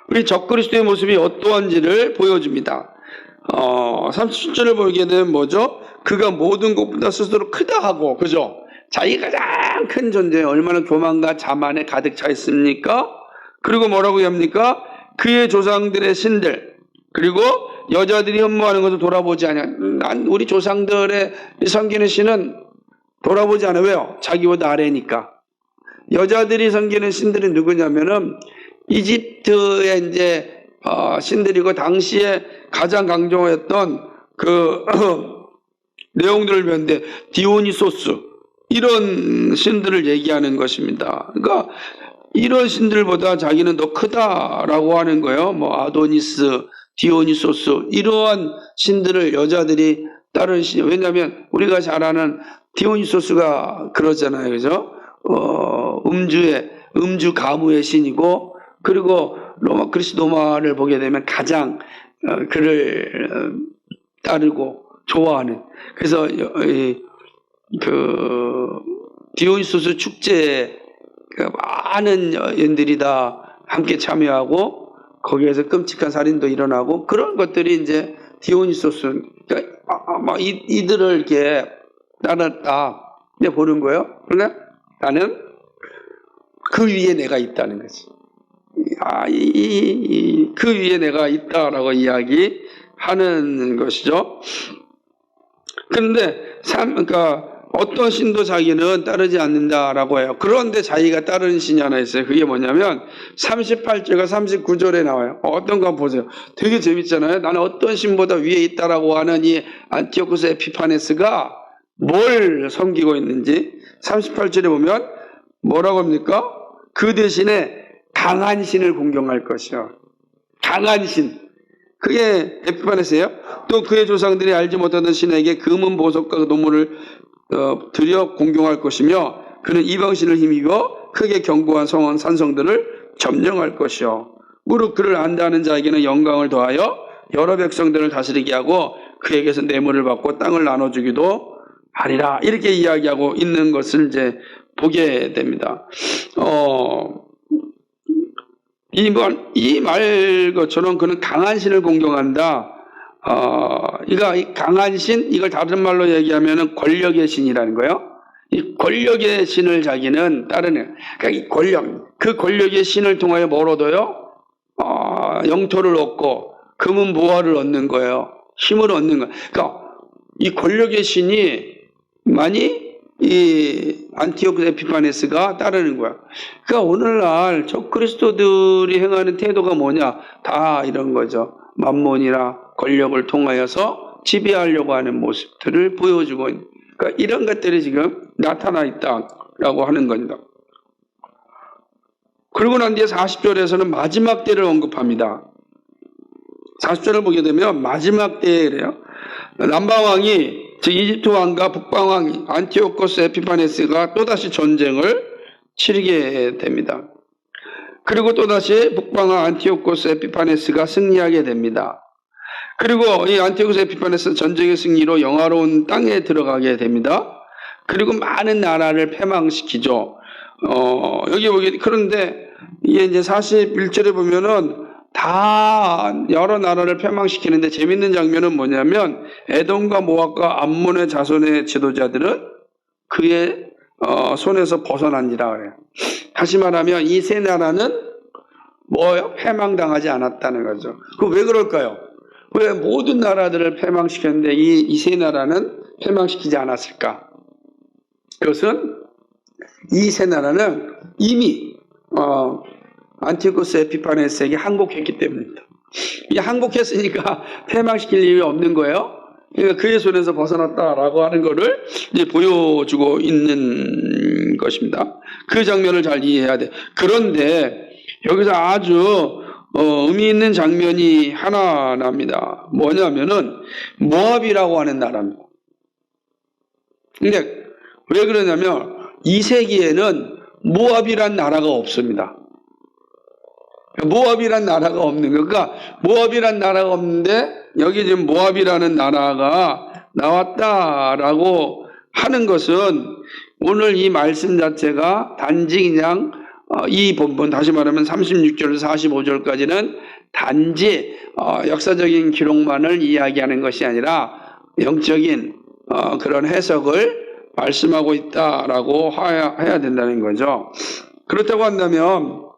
우리 적그리스도의 모습이 어떠한지를 보여줍니다. 37절을 보게 되면 뭐죠? 그가 모든 것보다 스스로 크다 하고, 그죠? 자기가 가장 큰 존재, 얼마나 교만과 자만에 가득 차 있습니까? 그리고 뭐라고 합니까? 그의 조상들의 신들, 그리고 여자들이 흠모하는 것을 돌아보지 않아. 난 우리 조상들의 섬기는 신은 돌아보지 않아. 왜요? 자기보다 아래니까. 여자들이 섬기는 신들이 누구냐면은 이집트의 이제 신들이고, 당시에 가장 강조했던 그 내용들을 배웠는데, 디오니소스 이런 신들을 얘기하는 것입니다. 그러니까 이런 신들보다 자기는 더 크다라고 하는 거예요. 뭐 아도니스, 디오니소스 이러한 신들을 여자들이 따르는 신. 왜냐하면 우리가 잘 아는 디오니소스가 그러잖아요, 그죠? 음주 가무의 신이고, 그리고 그리스 로마를 보게 되면 가장 그를 따르고 좋아하는. 그래서 그 디오니소스 축제에 많은 여인들이 다 함께 참여하고, 거기에서 끔찍한 살인도 일어나고, 그런 것들이 이제 디오니소스, 그러니까 이들을 이렇게 따랐다 이제 보는 거예요. 그러나 나는 그 위에 내가 있다는 거지. 그 위에 내가 있다라고 이야기하는 것이죠. 그런데 그러니까 어떤 신도 자기는 따르지 않는다라고 해요. 그런데 자기가 따르는 신이 하나 있어요. 그게 뭐냐면 38절과 39절에 나와요. 어떤 거 한번 보세요. 되게 재밌잖아요. 나는 어떤 신보다 위에 있다라고 하는 이 안티오쿠스 에피파네스가 뭘 섬기고 있는지 38절에 보면 뭐라고 합니까? 그 대신에 강한 신을 공경할 것이요. 강한 신. 그게 에피파네스예요. 또 그의 조상들이 알지 못하던 신에게 금은 보석과 노물을 드려 공경할 것이며, 그는 이방신을 힘입어 크게 견고한 성원 산성들을 점령할 것이요. 무릇 그를 안다는 자에게는 영광을 더하여 여러 백성들을 다스리게 하고 그에게서 뇌물을 받고 땅을 나눠주기도 하리라. 이렇게 이야기하고 있는 것을 이제 보게 됩니다. 이 말 것처럼 그는 강한 신을 공경한다. 이 강한 신, 이걸 다른 말로 얘기하면은 권력의 신이라는 거예요. 이 권력의 신을 자기는 따르는. 그러니까 이 그 권력의 신을 통하여 뭘 얻어요? 영토를 얻고 금은 보화를 얻는 거예요. 힘을 얻는 거예요. 그러니까 이 권력의 신이 많이 이 안티오쿠스 에피파네스가 따르는 거야. 그러니까 오늘날 적그리스도들이 행하는 태도가 뭐냐? 다 이런 거죠. 만몬이나 권력을 통하여서 지배하려고 하는 모습들을 보여주고 있는. 그러니까 이런 것들이 지금 나타나 있다라고 하는 겁니다. 그러고 난 뒤에 40절에서는 마지막 때를 언급합니다. 40절을 보게 되면 마지막 때에 그래요. 남방왕이 즉 이집트 왕과 북방왕 안티오코스 에피파네스가 또다시 전쟁을 치르게 됩니다. 그리고 또다시 북방왕 안티오코스 에피파네스가 승리하게 됩니다. 그리고 이 안티오코스 에피파네스 전쟁의 승리로 영화로운 땅에 들어가게 됩니다. 그리고 많은 나라를 패망시키죠. 여기 보게, 그런데 이게 이제 41절에 보면은 다 여러 나라를 패망시키는데 재밌는 장면은 뭐냐면 에돔과 모압과 암몬의 자손의 지도자들은 그의 손에서 벗어난지라 그래요. 다시 말하면 이 세 나라는 뭐요? 패망당하지 않았다는 거죠. 그 왜 그럴까요? 왜 모든 나라들을 패망시켰는데 이 세 나라는 패망시키지 않았을까? 그것은 이 세 나라는 이미 안티오코스 에피파네스에게 항복했기 때문입니다. 이 항복했으니까 패망시킬 일이 없는 거예요. 그러니까 그의 손에서 벗어났다라고 하는 것을 이제 보여주고 있는 것입니다. 그 장면을 잘 이해해야 돼. 그런데 여기서 아주 의미 있는 장면이 하나 납니다. 뭐냐면은 모압이라고 하는 나라입니다. 근데 왜 그러냐면 이 세기에는 모압이란 나라가 없습니다. 모압이란 나라가 없는 거. 그러니까 모압이란 나라가 없는데 여기 지금 모압이라는 나라가 나왔다라고 하는 것은 오늘 이 말씀 자체가 단지 그냥 이 본문 다시 말하면 36절에서 45절까지는 단지 역사적인 기록만을 이야기하는 것이 아니라 영적인 그런 해석을 말씀하고 있다라고 해야 된다는 거죠. 그렇다고 한다면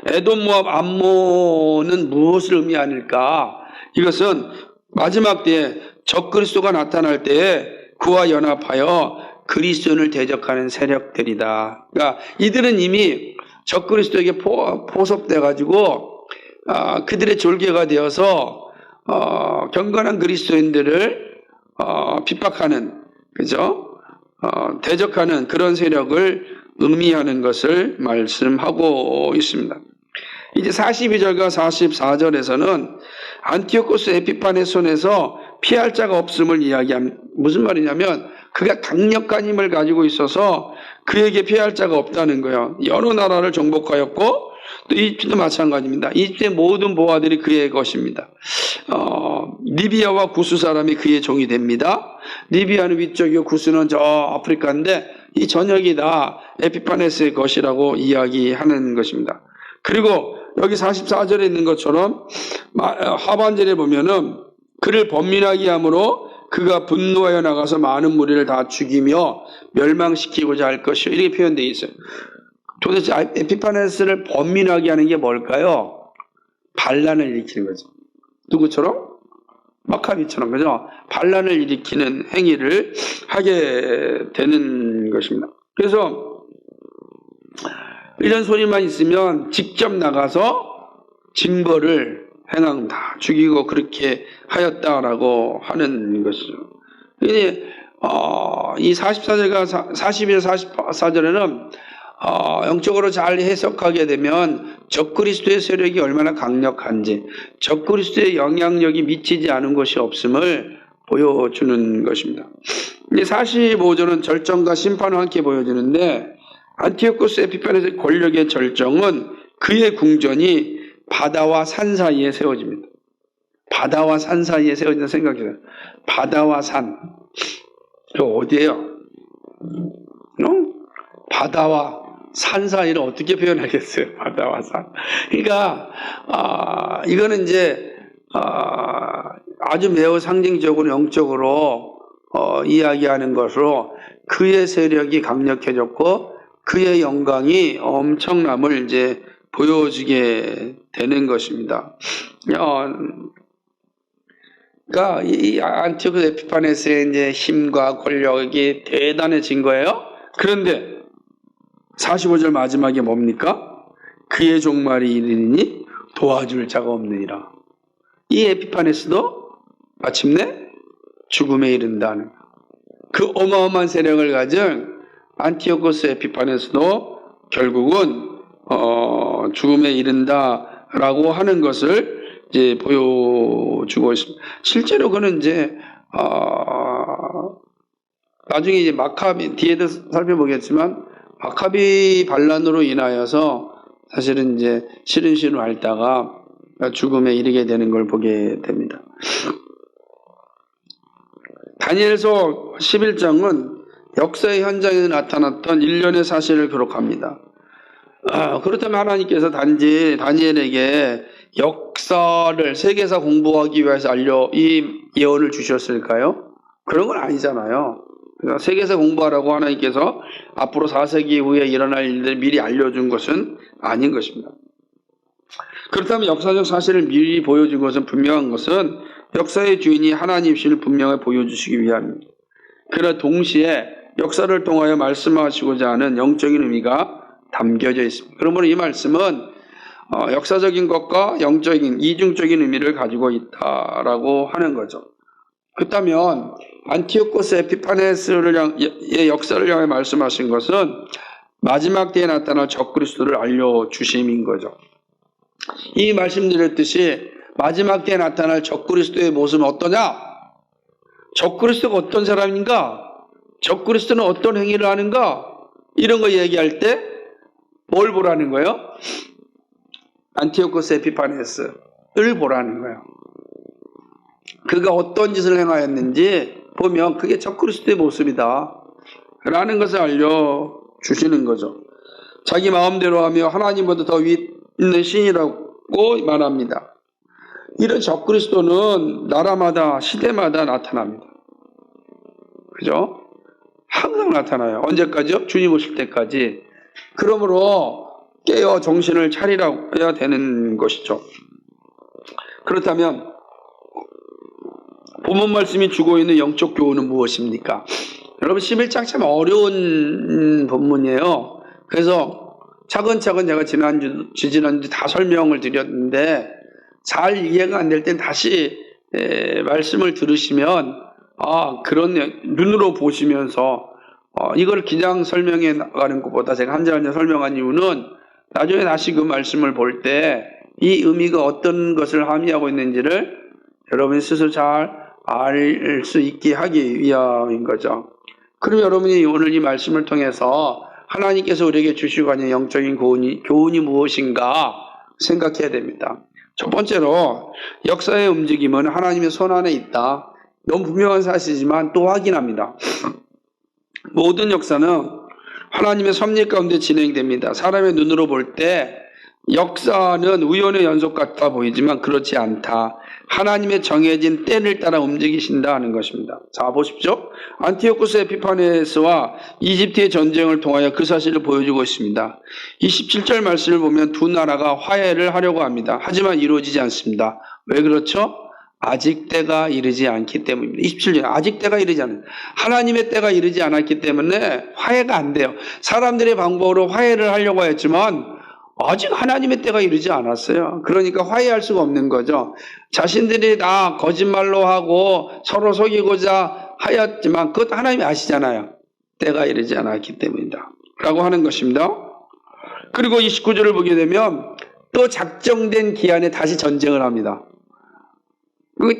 에돔, 모압, 암몬은 무엇을 의미하니까? 이것은 마지막 때에 적그리스도가 나타날 때에 그와 연합하여 그리스도인을 대적하는 세력들이다. 그러니까 이들은 이미 적그리스도에게 포섭돼 가지고 그들의 졸개가 되어서 경건한 그리스도인들을 핍박하는, 그죠? 대적하는 그런 세력을 의미하는 것을 말씀하고 있습니다. 이제 42절과 44절에서는 안티오코스 에피파네스 손에서 피할 자가 없음을 이야기합니다. 무슨 말이냐면 그가 강력한 힘을 가지고 있어서 그에게 피할 자가 없다는 거예요. 여러 나라를 정복하였고 또 이집트도 마찬가지입니다. 이집트의 모든 보화들이 그의 것입니다. 리비아와 구스 사람이 그의 종이 됩니다. 리비아는 위쪽이고 구스는 저 아프리카인데 이 전역이 다 에피파네스의 것이라고 이야기하는 것입니다. 그리고 여기 44절에 있는 것처럼 하반절에 보면은 그를 번민하게 함으로 그가 분노하여 나가서 많은 무리를 다 죽이며 멸망시키고자 할 것이요, 이렇게 표현되어 있어요. 도대체 에피파네스를 번민하게 하는 게 뭘까요? 반란을 일으키는 거죠. 누구처럼? 마카비처럼, 그죠? 반란을 일으키는 행위를 하게 되는 것입니다. 그래서 이런 소리만 있으면 직접 나가서 징벌을 행한다, 죽이고 그렇게 하였다라고 하는 것이죠. 이 44절과 42절 44절에는 영적으로 잘 해석하게 되면 적그리스도의 세력이 얼마나 강력한지, 적그리스도의 영향력이 미치지 않은 것이 없음을 보여주는 것입니다. 45절은 절정과 심판을 함께 보여주는데 안티오코스 에피파네스의 권력의 절정은 그의 궁전이 바다와 산 사이에 세워집니다. 바다와 산 사이에 세워진다 생각해요. 바다와 산. 이거 어디예요? 바다와 산 사이를 어떻게 표현하겠어요? 바다와 산. 그러니까 이거는 이제 아주 매우 상징적으로 영적으로 이야기하는 것으로 그의 세력이 강력해졌고 그의 영광이 엄청남을 이제 보여주게 되는 것입니다. 그러니까 이 안티오코스 에피파네스의 이제 힘과 권력이 대단해진 거예요. 그런데 45절 마지막에 뭡니까? 그의 종말이 이르니 도와줄 자가 없느니라. 이 에피파네스도 마침내 죽음에 이른다는 그 어마어마한 세력을 가진 안티오코스 에피파네스도 결국은 죽음에 이른다라고 하는 것을 이제 보여주고 있습니다. 실제로 그는 이제 나중에 이제 마카비 뒤에도 살펴보겠지만 마카비 반란으로 인하여서 사실은 이제 시름시름 앓다가 죽음에 이르게 되는 걸 보게 됩니다. 다니엘서 11장은 역사의 현장에 나타났던 일련의 사실을 기록합니다. 그렇다면 하나님께서 단지 다니엘에게 역사를 세계사 공부하기 위해서 이 예언을 주셨을까요? 그런 건 아니잖아요. 그러니까 세계사 공부하라고 하나님께서 앞으로 4세기 후에 일어날 일들을 미리 알려준 것은 아닌 것입니다. 그렇다면 역사적 사실을 미리 보여준 것은 분명한 것은 역사의 주인이 하나님이심을 분명히 보여주시기 위함입니다. 그러나 동시에 역사를 통하여 말씀하시고자 하는 영적인 의미가 담겨져 있습니다. 그러므로 이 말씀은 역사적인 것과 영적인 이중적인 의미를 가지고 있다라고 하는 거죠. 그렇다면 안티오코스 에피파네스의 역사를 향해 말씀하신 것은 마지막 때에 나타날 적그리스도를 알려주심인 거죠. 이 말씀드렸듯이 마지막 때에 나타날 적그리스도의 모습은 어떠냐? 적그리스도가 어떤 사람인가? 적그리스도는 어떤 행위를 하는가? 이런 거 얘기할 때 뭘 보라는 거예요? 안티오코스 에피파네스를 보라는 거예요. 그가 어떤 짓을 행하였는지 보면 그게 적그리스도의 모습이다 라는 것을 알려주시는 거죠. 자기 마음대로 하며 하나님보다 더 위 있는 신이라고 말합니다. 이런 적그리스도는 나라마다 시대마다 나타납니다. 그죠? 항상 나타나요. 언제까지요? 주님 오실 때까지. 그러므로 깨어 정신을 차리라야 되는 것이죠. 그렇다면 본문 말씀이 주고 있는 영적 교훈은 무엇입니까? 여러분 11장 참 어려운 본문이에요. 그래서 차근차근 제가 지난주 다 설명을 드렸는데 잘 이해가 안 될 땐 다시 말씀을 들으시면 그런 눈으로 보시면서 이걸 그냥 설명해 나가는 것보다 제가 한 절 한 절 설명한 이유는 나중에 다시 그 말씀을 볼 때 이 의미가 어떤 것을 함의하고 있는지를 여러분이 스스로 잘 알 수 있게 하기 위함인 거죠. 그럼 여러분이 오늘 이 말씀을 통해서 하나님께서 우리에게 주시고 하는 영적인 교훈이 무엇인가 생각해야 됩니다. 첫 번째로 역사의 움직임은 하나님의 손 안에 있다. 너무 분명한 사실이지만 또 확인합니다. 모든 역사는 하나님의 섭리 가운데 진행됩니다. 사람의 눈으로 볼 때 역사는 우연의 연속 같아 보이지만 그렇지 않다. 하나님의 정해진 때를 따라 움직이신다 하는 것입니다. 자, 보십시오. 안티오코스 에피파네스와 이집트의 전쟁을 통하여 그 사실을 보여주고 있습니다. 27절 말씀을 보면 두 나라가 화해를 하려고 합니다. 하지만 이루어지지 않습니다. 왜 그렇죠? 아직 때가 이르지 않기 때문입니다. 27절 아직 때가 이르지 않아요. 하나님의 때가 이르지 않았기 때문에 화해가 안 돼요. 사람들의 방법으로 화해를 하려고 했지만 아직 하나님의 때가 이르지 않았어요. 그러니까 화해할 수가 없는 거죠. 자신들이 다 거짓말로 하고 서로 속이고자 하였지만 그것도 하나님이 아시잖아요. 때가 이르지 않았기 때문이다 라고 하는 것입니다. 그리고 29절을 보게 되면 또 작정된 기한에 다시 전쟁을 합니다.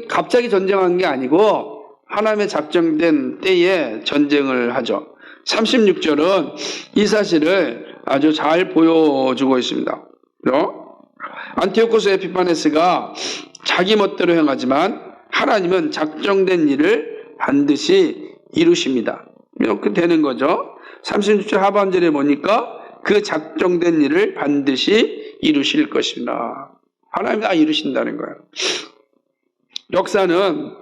갑자기 전쟁한 게 아니고 하나님의 작정된 때에 전쟁을 하죠. 36절은 이 사실을 아주 잘 보여주고 있습니다. 안티오코스 에피파네스가 자기 멋대로 행하지만 하나님은 작정된 일을 반드시 이루십니다. 이렇게 되는 거죠. 36절 하반절에 보니까 그 작정된 일을 반드시 이루실 것입니다. 하나님이 다 이루신다는 거예요. 역사는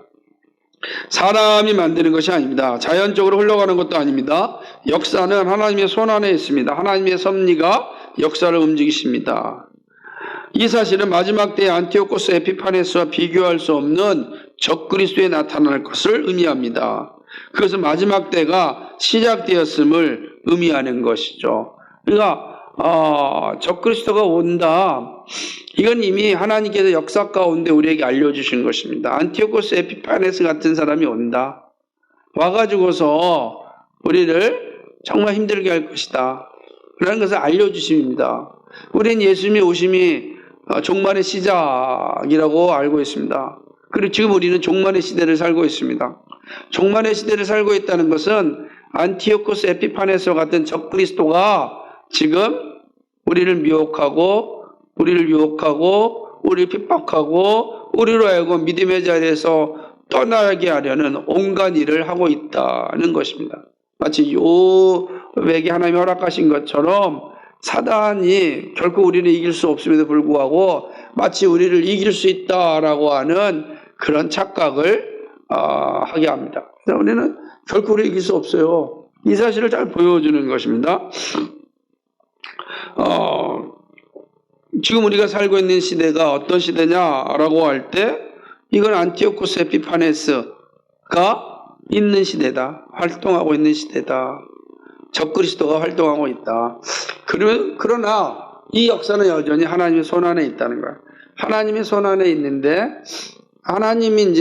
사람이 만드는 것이 아닙니다. 자연적으로 흘러가는 것도 아닙니다. 역사는 하나님의 손 안에 있습니다. 하나님의 섭리가 역사를 움직이십니다. 이 사실은 마지막 때의 안티오코스 에피파네스와 비교할 수 없는 적그리스도에 나타날 것을 의미합니다. 그것은 마지막 때가 시작되었음을 의미하는 것이죠. 그러니까 적그리스도가 온다. 이건 이미 하나님께서 역사 가운데 우리에게 알려주신 것입니다. 안티오코스 에피파네스 같은 사람이 온다. 와가지고서 우리를 정말 힘들게 할 것이다. 그런 것을 알려주십니다. 우리는 예수님의 오심이 종말의 시작이라고 알고 있습니다. 그리고 지금 우리는 종말의 시대를 살고 있습니다. 종말의 시대를 살고 있다는 것은 안티오코스 에피파네스와 같은 적그리스도가 지금 우리를 미혹하고 우리를 유혹하고 우리를 핍박하고 우리로 하여금 믿음의 자리에서 떠나게 하려는 온갖 일을 하고 있다는 것입니다. 마치 요백이 하나님이 허락하신 것처럼 사단이 결코 우리를 이길 수 없음에도 불구하고 마치 우리를 이길 수 있다라고 하는 그런 착각을 하게 합니다. 우리는 결코 우리를 이길 수 없어요. 이 사실을 잘 보여주는 것입니다. 지금 우리가 살고 있는 시대가 어떤 시대냐라고 할 때 이건 안티오코스 에피파네스가 있는 시대다. 활동하고 있는 시대다. 적그리스도가 활동하고 있다. 그러나 이 역사는 여전히 하나님의 손 안에 있다는 거예요. 하나님의 손 안에 있는데 하나님의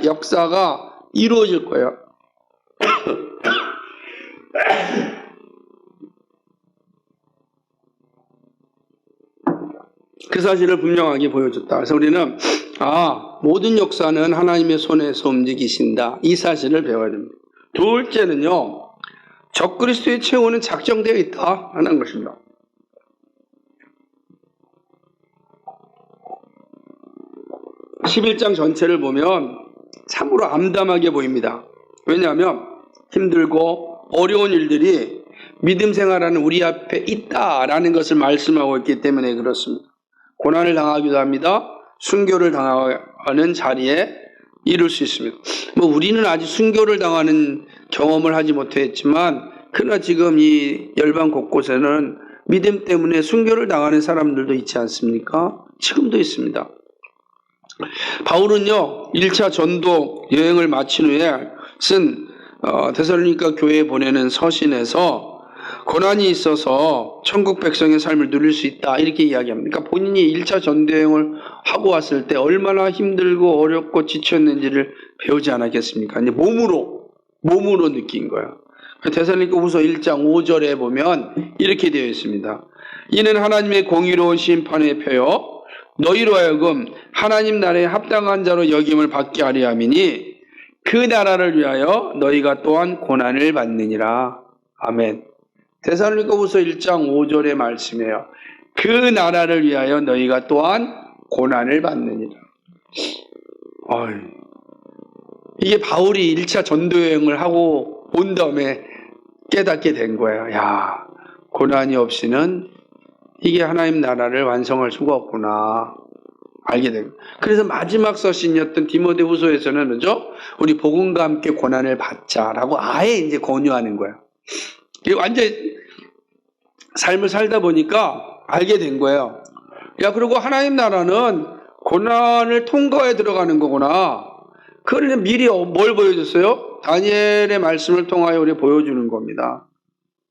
역사가 이루어질 거예요. 그 사실을 분명하게 보여줬다. 그래서 우리는 모든 역사는 하나님의 손에서 움직이신다. 이 사실을 배워야 됩니다. 둘째는요. 적그리스도의 최후는 작정되어 있다 하는 것입니다. 11장 전체를 보면 참으로 암담하게 보입니다. 왜냐하면 힘들고 어려운 일들이 믿음 생활하는 우리 앞에 있다라는 것을 말씀하고 있기 때문에 그렇습니다. 고난을 당하기도 합니다. 순교를 당하는 자리에 이룰 수 있습니다. 뭐 우리는 아직 순교를 당하는 경험을 하지 못했지만 그러나 지금 이 열방 곳곳에는 믿음 때문에 순교를 당하는 사람들도 있지 않습니까? 지금도 있습니다. 바울은요 1차 전도 여행을 마친 후에 쓴 데살로니가 교회에 보내는 서신에서 고난이 있어서 천국 백성의 삶을 누릴 수 있다 이렇게 이야기합니다. 그러니까 본인이 1차 전도 여행을 하고 왔을 때 얼마나 힘들고 어렵고 지쳤는지를 배우지 않았겠습니까? 이제 몸으로 느낀 거예요. 데살로니가 후서 1장 5절에 보면 이렇게 되어 있습니다. 이는 하나님의 공의로운 심판의 표요 너희로 하여금 하나님 나라에 합당한 자로 여김을 받게 하려 함이니 그 나라를 위하여 너희가 또한 고난을 받느니라. 아멘. 데살로니가 후서 1장 5절의 말씀이에요. 그 나라를 위하여 너희가 또한 고난을 받느니라. 이게 바울이 1차 전도여행을 하고 온 다음에 깨닫게 된 거예요. 야, 고난이 없이는 이게 하나님 나라를 완성할 수가 없구나. 알게 된 거예요. 그래서 마지막 서신이었던 디모데후서에서는 그죠? 우리 복음과 함께 고난을 받자라고 아예 이제 권유하는 거예요. 이게 완전 삶을 살다 보니까 알게 된 거예요. 야, 그리고 하나님 나라는 고난을 통과해 들어가는 거구나. 그걸 미리 뭘 보여줬어요? 다니엘의 말씀을 통하여 우리 보여주는 겁니다.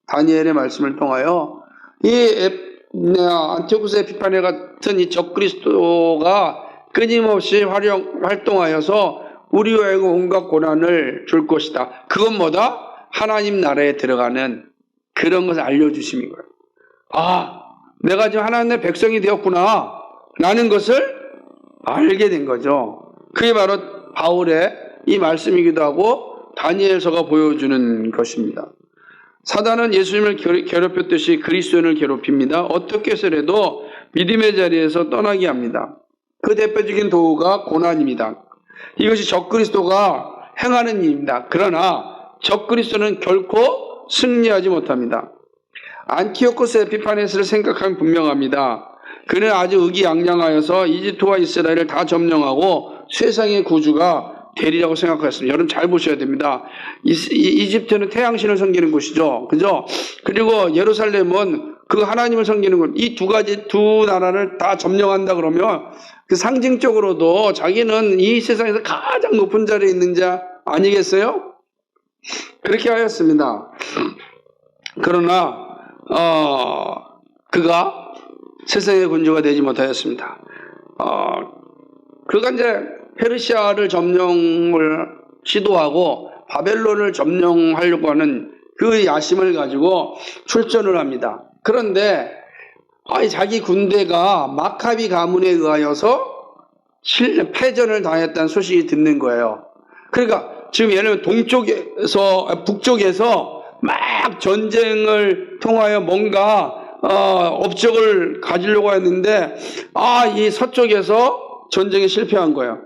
다니엘의 말씀을 통하여 안티오쿠스 에피파네 같은 이 적그리스도가 끊임없이 활동하여서 우리와 하여금 온갖 고난을 줄 것이다. 그건 뭐다? 하나님 나라에 들어가는 그런 것을 알려주심인 거예요. 아, 내가 지금 하나님의 백성이 되었구나 라는 것을 알게 된 거죠. 그게 바로 바울의 이 말씀이기도 하고 다니엘서가 보여주는 것입니다. 사단은 예수님을 괴롭혔듯이 그리스도인을 괴롭힙니다. 어떻게 해서라도 믿음의 자리에서 떠나게 합니다. 그 대표적인 도구가 고난입니다. 이것이 적그리스도가 행하는 일입니다. 그러나 적그리스도는 결코 승리하지 못합니다. 안티오코스 에피파네스를 생각하면 분명합니다. 그는 아주 의기양양하여서 이집트와 이스라엘을 다 점령하고 세상의 구주가 되리라고 생각했습니다. 여러분 잘 보셔야 됩니다. 이집트는 태양신을 섬기는 곳이죠. 그죠? 그리고 예루살렘은 그 하나님을 섬기는 곳. 이 두 나라를 다 점령한다 그러면 그 상징적으로도 자기는 이 세상에서 가장 높은 자리에 있는 자 아니겠어요? 그렇게 하였습니다. 그러나 그가 세상의 군주가 되지 못하였습니다. 그가 이제 페르시아를 점령을 시도하고 바벨론을 점령하려고 하는 그 야심을 가지고 출전을 합니다. 그런데 자기 군대가 마카비 가문에 의하여서 패전을 당했다는 소식이 듣는 거예요. 그러니까 지금 얘는 북쪽에서 막 전쟁을 통하여 뭔가 업적을 가지려고 했는데 이 서쪽에서 전쟁에 실패한 거예요.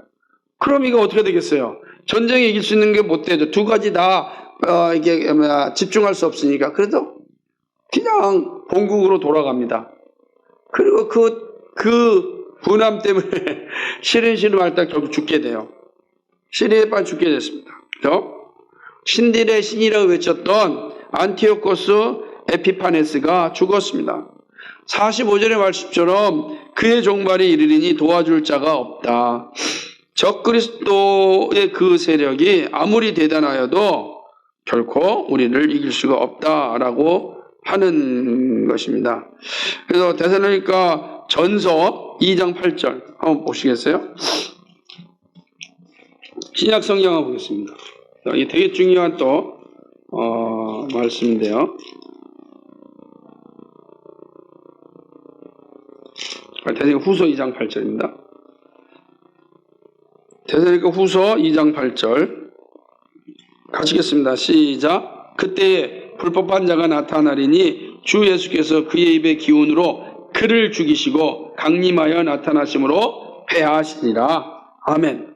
그럼 이거 어떻게 되겠어요? 전쟁에 이길 수 있는 게 못 되죠. 두 가지 다 집중할 수 없으니까. 그래도 그냥 본국으로 돌아갑니다. 그리고 그 분함 때문에 시름시름 때 결국 죽게 돼요. 시리에 빠져 죽게 됐습니다. 그죠? 신들의 신이라고 외쳤던 안티오코스 에피파네스가 죽었습니다. 45절의 말씀처럼 그의 종말이 이르리니 도와줄 자가 없다. 적그리스도의 그 세력이 아무리 대단하여도 결코 우리를 이길 수가 없다라고 하는 것입니다. 그래서 데살로니가 전서 2장 8절 한번 보시겠어요? 신약 성경 한번 보겠습니다. 이게 되게 중요한 또 말씀인데요. 데살로니가 후서 2장 8절입니다. 데살로니가 후서 2장 8절 같이 읽겠습니다. 시작. 그때에 불법한 자가 나타나리니 주 예수께서 그의 입의 기운으로 그를 죽이시고 강림하여 나타나심으로 패하시리라. 아멘.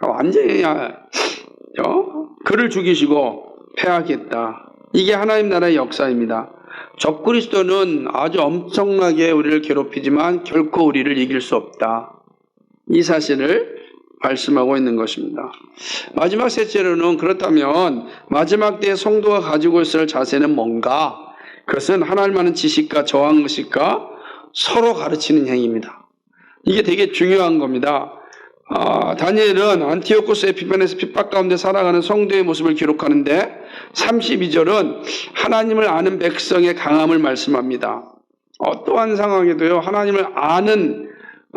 완전히 그를 죽이시고 패하겠다. 이게 하나님 나라의 역사입니다. 적그리스도는 아주 엄청나게 우리를 괴롭히지만 결코 우리를 이길 수 없다. 이 사실을 말씀하고 있는 것입니다. 마지막 셋째로는 그렇다면 마지막 때의 성도가 가지고 있을 자세는 뭔가? 그것은 하나님 아는 지식과 저항의식과 서로 가르치는 행위입니다. 이게 되게 중요한 겁니다. 다니엘은 안티오코스 에피판에서 핍박 가운데 살아가는 성도의 모습을 기록하는데 32절은 하나님을 아는 백성의 강함을 말씀합니다. 어떠한 상황에도요, 하나님을 아는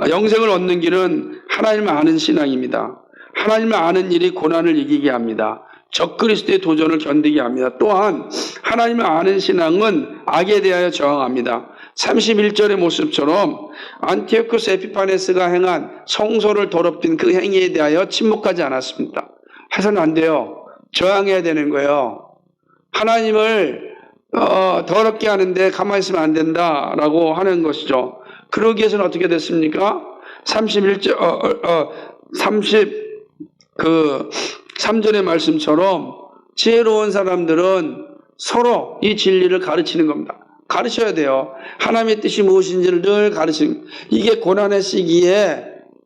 영생을 얻는 길은 하나님을 아는 신앙입니다. 하나님을 아는 일이 고난을 이기게 합니다. 적그리스도의 도전을 견디게 합니다. 또한 하나님을 아는 신앙은 악에 대하여 저항합니다. 31절의 모습처럼 안티오코스 에피파네스가 행한 성소를 더럽힌 그 행위에 대하여 침묵하지 않았습니다. 해서는 안 돼요. 저항해야 되는 거예요. 하나님을 더럽게 하는데 가만히 있으면 안 된다라고 하는 것이죠. 그러기 위해서는 어떻게 됐습니까? 3절의 말씀처럼 지혜로운 사람들은 서로 이 진리를 가르치는 겁니다. 가르쳐야 돼요. 하나님의 뜻이 무엇인지를 늘 가르치는, 이게 고난의 시기에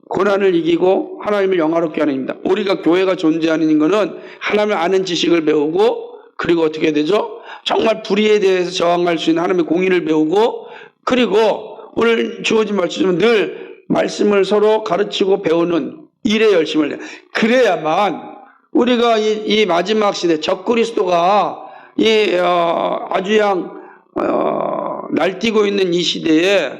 고난을 이기고 하나님을 영화롭게 하는 겁니다. 우리가 교회가 존재하는 것은 하나님을 아는 지식을 배우고, 그리고 어떻게 되죠? 정말 불의에 대해서 저항할 수 있는 하나님의 공의를 배우고, 그리고 오늘 주어진 말씀은 늘 말씀을 서로 가르치고 배우는 일에 열심을 내요. 그래야만 우리가 이 마지막 시대 적그리스도가 아주 날뛰고 있는 이 시대에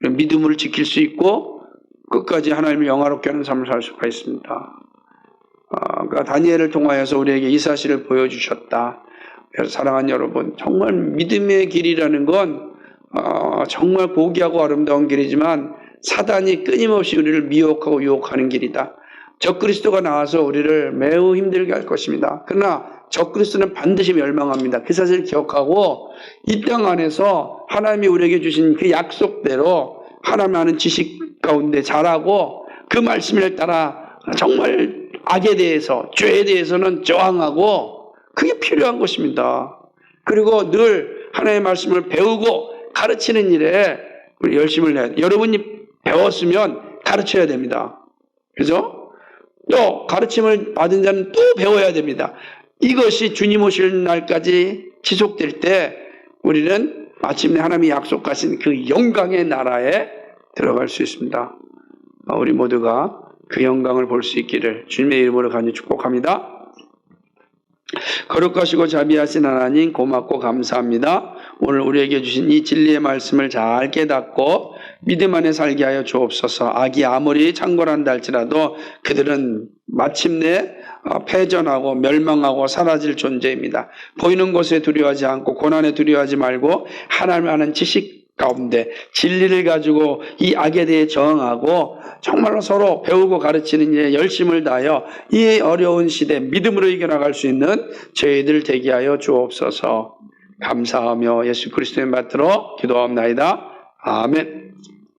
믿음을 지킬 수 있고 끝까지 하나님을 영화롭게 하는 삶을 살 수가 있습니다. 그러니까 다니엘을 통하여서 우리에게 이 사실을 보여주셨다. 그래서 사랑하는 여러분, 정말 믿음의 길이라는 건 정말 고귀하고 아름다운 길이지만 사단이 끊임없이 우리를 미혹하고 유혹하는 길이다. 적그리스도가 나와서 우리를 매우 힘들게 할 것입니다. 그러나 적그리스도는 반드시 멸망합니다. 그 사실을 기억하고 이 땅 안에서 하나님이 우리에게 주신 그 약속대로 하나님 아는 지식 가운데 자라고 그 말씀을 따라 정말 악에 대해서, 죄에 대해서는 저항하고, 그게 필요한 것입니다. 그리고 늘 하나님의 말씀을 배우고 가르치는 일에 우리 열심을 내야 돼요. 여러분이 배웠으면 가르쳐야 됩니다. 그죠? 또 가르침을 받은 자는 또 배워야 됩니다. 이것이 주님 오실 날까지 지속될 때 우리는 마침내 하나님이 약속하신 그 영광의 나라에 들어갈 수 있습니다. 우리 모두가 그 영광을 볼 수 있기를 주님의 이름으로 간절히 축복합니다. 거룩하시고 자비하신 하나님, 고맙고 감사합니다. 오늘 우리에게 주신 이 진리의 말씀을 잘 깨닫고 믿음 안에 살게 하여 주옵소서. 악이 아무리 창궐한다 할지라도 그들은 마침내 패전하고 멸망하고 사라질 존재입니다. 보이는 것에 두려워하지 않고 고난에 두려워하지 말고 하나님을 아는 지식 가운데 진리를 가지고 이 악에 대해 저항하고 정말로 서로 배우고 가르치는 일에 열심을 다하여 이 어려운 시대 믿음으로 이겨나갈 수 있는 저희들 되게 하여 주옵소서. 감사하며 예수 그리스도의 받들어 기도합나이다. 아멘.